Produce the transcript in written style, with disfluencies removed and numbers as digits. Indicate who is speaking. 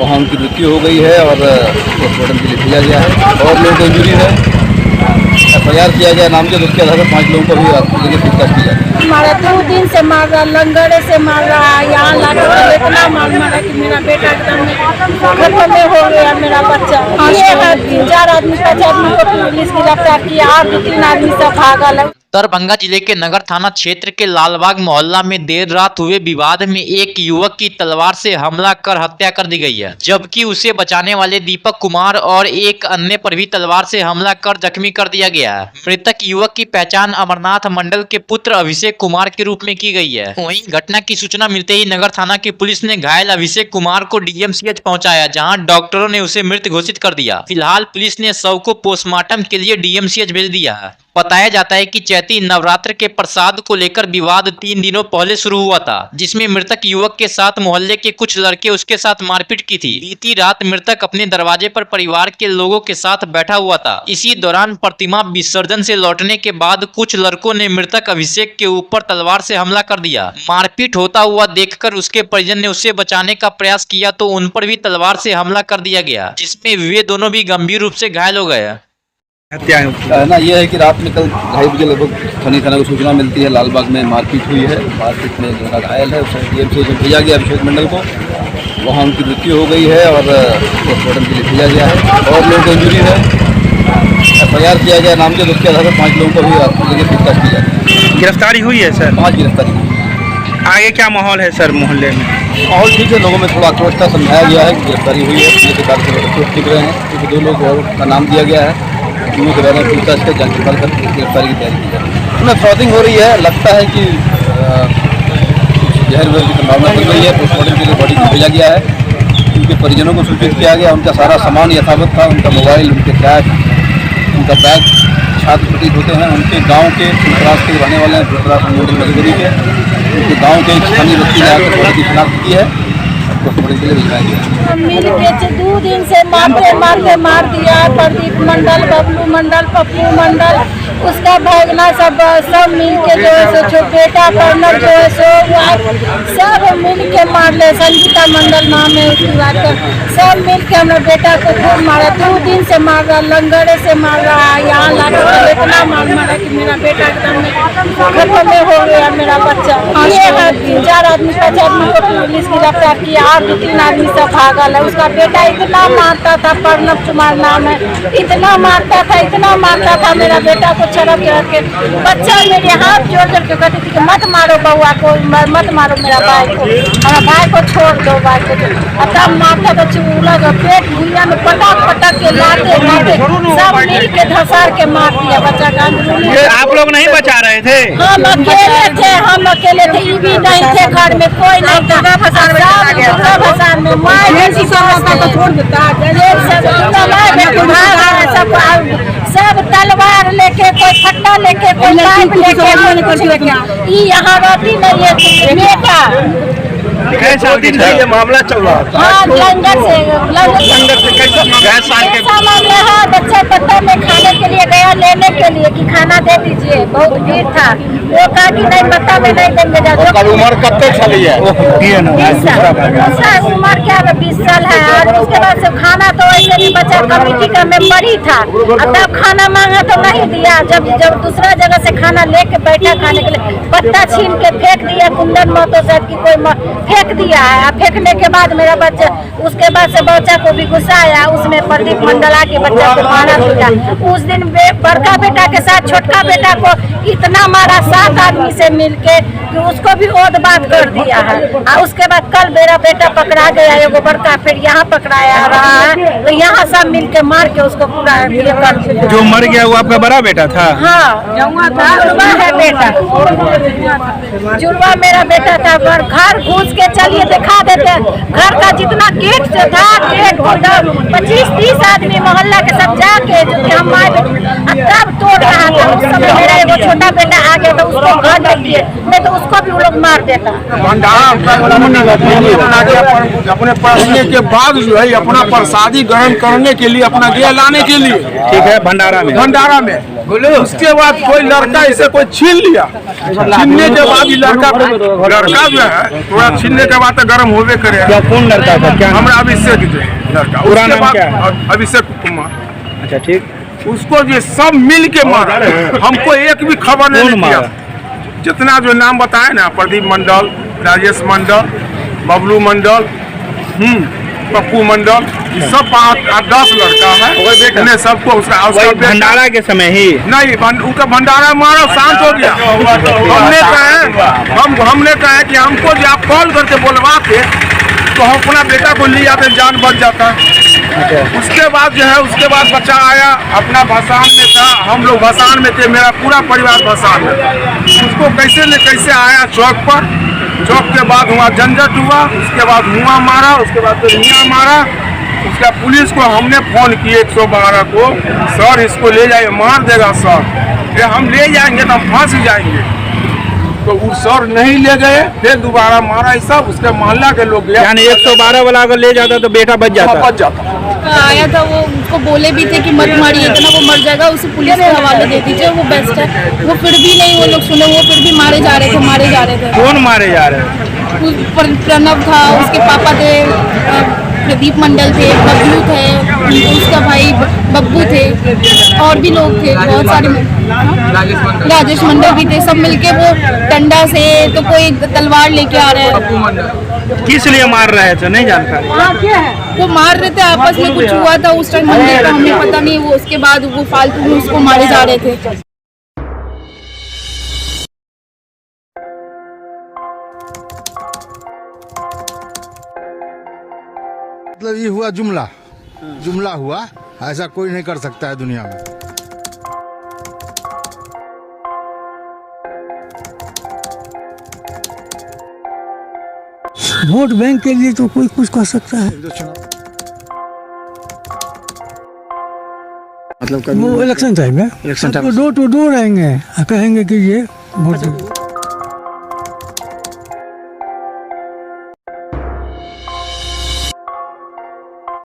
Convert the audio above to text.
Speaker 1: वहाँ उनकी मृत्यु हो गई है और पोस्टमार्टम के लिए भेजा गया है और लोगों को इंजरी है। FIR किया गया नाम के उसके आधार पर 5 लोगों को भी पूछताछ की जाए।
Speaker 2: हमारा 2 दिन से मार रहा, लंगड़े से मार रहा है, यहाँ लाकर इतना मारा कि मेरा बेटा एकदम खत्म में हो गया। मेरा बच्चा ये है 3-4 आदमी 5 आदमी को पुलिस गिरफ्तार किया और 2-3 आदमी सब भागल।
Speaker 3: दरभंगा जिले के नगर थाना क्षेत्र के लालबाग मोहल्ला में देर रात हुए विवाद में एक युवक की तलवार से हमला कर हत्या कर दी गई है, जबकि उसे बचाने वाले दीपक कुमार और एक अन्य पर भी तलवार से हमला कर जख्मी कर दिया गया है। मृतक युवक की पहचान अमरनाथ मंडल के पुत्र अभिषेक कुमार के रूप में की गई है। वहीं घटना की सूचना मिलते ही नगर थाना की पुलिस ने घायल अभिषेक कुमार को DMCH पहुँचाया, जहाँ डॉक्टरों ने उसे मृत घोषित कर दिया। फिलहाल पुलिस ने शव को पोस्टमार्टम के लिए DMCH भेज दिया है। बताया जाता है कि चैती नवरात्र के प्रसाद को लेकर विवाद 3 दिनों पहले शुरू हुआ था, जिसमें मृतक युवक के साथ मोहल्ले के कुछ लड़के उसके साथ मारपीट की थी। बीती रात मृतक अपने दरवाजे पर परिवार के लोगों के साथ बैठा हुआ था। इसी दौरान प्रतिमा विसर्जन से लौटने के बाद कुछ लड़कों ने मृतक अभिषेक के ऊपर तलवार से हमला कर दिया। मारपीट होता हुआ देखकर उसके परिजन ने उसे बचाने का प्रयास किया तो उन पर भी तलवार से हमला कर दिया गया, जिसमें वे दोनों भी गंभीर रूप से घायल हो गए।
Speaker 1: हत्या कहना यह है कि रात में कल 2:30 बजे लगभग थाना को सूचना मिलती है लालबाग में मारपीट हुई है। मारपीट में जो घायल है उसे DMCH भेजा गया अभिषेक मंडल को, वहाँ उनकी मृत्यु हो गई है और पोस्टमार्टम के लिए भेजा गया है और लोगों को इंजरी है। FIR किया गया नाम के उसके आधार पर 5 लोगों को भी पूछताछ की जाए।
Speaker 4: गिरफ्तारी हुई है सर?
Speaker 1: 5 गिरफ्तारी हुई।
Speaker 4: आगे क्या माहौल है सर मोहल्ले में?
Speaker 1: माहौल ठीक है, लोगों में थोड़ा आक्रोश था, समझाया गया है कि गिरफ्तारी हुई है। पुलिस अधिकारी से लोग ठीक रहे हैं क्योंकि 2 लोग और का नाम दिया गया है, तीनों के बारे में पूछताछ कर जांच पड़ताल कर गिरफ्तारी की तैयारी की जा रही है। उनमें फ्रॉडिंग हो रही है, लगता है कि जहर की संभावना बन रही है। पोस्टमार्टम के लिए बॉडी को भेजा गया है, उनके परिजनों को सूचित किया गया। उनका सारा सामान यथावत था, उनका मोबाइल, उनके कैश, उनका बैग छात्र प्रतीत होते हैं। उनके गाँव के फुलपरास के रहने वाले हैं, फुलपरास मंडल मधुबरी के, उनके गाँव के स्थानीय व्यक्ति ने आकर बॉडी की शिनाख्त की है।
Speaker 2: मिल के 2 दिन से मारते मार दिया। प्रदीप मंडल, बबलू मंडल, पप्पू मंडल, उसका भगना सब मिल के जो है सो बेटा कर्नल जो है सो सब मिल के मार ले। संगीता मंडल नाम है उसकी बात कर, सब मिल के हमारे बेटा को खूब मारा। 2 दिन से मार रहा, लंगड़े से मार रहा है, यहाँ लाकर इतना मारा कि मेरा बेटा एकदम खत्म में हो गया। मेरा बच्चा ये है 3-4 आदमी 5 आदमी को पुलिस गिरफ्तार किया और 2-3 आदमी सब भागल है। उसका बेटा इतना मारता था, प्रणव कुमार नाम है, इतना मारता था मेरा बेटा को चढ़ के। बच्चा मेरे हाथ जोड़ के कहती थी कि मत मारो बउआ को, मत मारो मेरा भाई को, हमारा भाई को छोड़ दो, भाई को। तब मारता था चूल्हा का पेट भुइया में पटक के लाते सब मिल के धसार के मार दिया बच्चा का।
Speaker 4: आप लोग नहीं बचा रहे थे?
Speaker 2: हम अकेले थे, ये भी नहीं थे घर में, कोई नहीं था। भसान में छोड़ देता सब तलवार लेके, कोई फट्टा लेके, कोई पाइप लेके। यहाँ रोटी नहीं है बेटा।
Speaker 4: कैसा दिन से ये मामला चल रहा था?
Speaker 2: हाँ, लंगर से मामला है। बच्चा पत्ता में खाने के लिए गया लेने के लिए कि खाना दे दीजिए, बहुत भीड़ था। वो कहा कि नहीं पत्ता में नहीं देंगे।
Speaker 1: उम्र कब तक चली है?
Speaker 2: 20 साल उम्र क्या है, 20 साल है। और उसके बाद से खाना तो वैसे भी बच्चा कमेटी का मेंबर ही था, तब खाना मांगा तो नहीं दिया। जब दूसरा जगह से खाना लेके बैठा खाने के लिए, पत्ता छीन के फेंक दिया। कुंदन महतो साहब की कोई फेंक दिया है। फेंकने के बाद मेरा बच्चा, उसके बाद से बच्चा को भी गुस्सा आया, उसमें प्रदीप मंडला के बच्चा को मारा पीटा। उस दिन बड़का बेटा के साथ छोटका बेटा को इतना मारा 7 आदमी से मिलके कि उसको भी ओद बात कर दिया है। और उसके बाद कल मेरा बेटा पकड़ा गया, एगो बड़का, फिर यहाँ पकड़ाया रहा है। तो यहाँ सब मिल के मार के उसको पूरा
Speaker 4: जो मर गया वो आपका बड़ा बेटा था?
Speaker 2: हाँ, जुड़वा है बेटा, जुड़वा मेरा बेटा था। पर घर घुस के चलिए दिखा देते, घर का जितना गेट से था, गेट 25-30 आदमी मोहल्ला के सब जाके जो हम तब तोड़ रहा था। उस समय मेरा एगो छोटा बेटा आ गया तो उसको घर देख दिए, नहीं तो उसको भी वो लोग मार देता।
Speaker 5: अपने पढ़ने के बाद जो है अपना प्रसादी ग्रहण करने के लिए, अपना गया लाने के लिए,
Speaker 4: ठीक है, भंडारा में
Speaker 5: उसके बाद कोई लड़का इसे कोई छीन लिया, छीनने के बाद ही लड़का जो है थोड़ा छीनने के बाद तो गर्म होवे करे।
Speaker 4: क्या कौन लड़का था, क्या
Speaker 5: हमरा अभिषेक जो है लड़का,
Speaker 4: पूरा
Speaker 5: उसके
Speaker 4: नाम
Speaker 5: बाद
Speaker 4: क्या है?
Speaker 5: अभिषेक कुमार।
Speaker 4: अच्छा ठीक,
Speaker 5: उसको जो सब मिल के मारा, हमको एक भी खबर नहीं
Speaker 4: कौन
Speaker 5: दिया।
Speaker 4: मारा?
Speaker 5: जितना जो नाम बताए ना, प्रदीप मंडल, राजेश मंडल, बबलू मंडल, पप्पू मंडल, ये सब 8-10 लड़का है। इन्हें सबको उसका
Speaker 4: वही भंडारा के समय ही
Speaker 5: नहीं, उनका भंडारा मारा, शांत हो गया। हमने कहा कि हमको जो आप कॉल करके बुलवाते तो हम अपना बेटा को ले जाते, जान बच जाता। उसके बाद जो है, उसके बाद बच्चा आया, अपना भसान में था, हम लोग भसान में थे, मेरा पूरा परिवार भसान में था। उसको कैसे न कैसे आया चौक पर, चौक के बाद वहाँ झंझट हुआ, उसके बाद हुआ मारा, उसके बाद फिर मियाँ मारा। उसका पुलिस को हमने फोन किए 112 को, सर इसको ले जाइए, मार देगा सर, ये हम ले जाएंगे तो हम फंस जाएंगे। तो वो सर नहीं ले गए, फिर दोबारा मारा ऐसा। उसके मोहल्ला के लोग गया,
Speaker 4: यानी 112 वाला अगर ले जाता तो बेटा बच जाता।
Speaker 5: बच जाता।
Speaker 2: आया था वो, उसको बोले भी थे कि मत मारिए, इतना वो मर जाएगा, उसे पुलिस के हवाले दे दीजिए, वो बेस्ट है। वो फिर भी नहीं, वो लोग सुने, वो फिर भी मारे जा रहे थे।
Speaker 4: कौन मारे जा रहे हैं?
Speaker 2: प्रणव था, उसके पापा थे प्रदीप मंडल थे, बबलू थे, उसका भाई बब्बू थे, और भी लोग थे बहुत सारे, राजेश मंडल भी थे। सब मिलके वो डंडा से, तो कोई तलवार लेके आ रहा है।
Speaker 4: किस लिए मार रहे थे नहीं जानकारी?
Speaker 2: वो मार रहे थे, आपस में कुछ हुआ था उस टाइम, हमें पता नहीं। वो उसके बाद वो फालतू में उसको मारे जा रहे थे।
Speaker 6: मतलब ये हुआ जुमला हुआ, ऐसा कोई नहीं कर सकता है दुनिया में।
Speaker 7: वोट बैंक के लिए तो कोई कुछ कर सकता है।
Speaker 4: मतलब
Speaker 7: वो इलेक्शन टाइम है,
Speaker 4: election time
Speaker 7: door to door आएंगे, कहेंगे कि ये वोट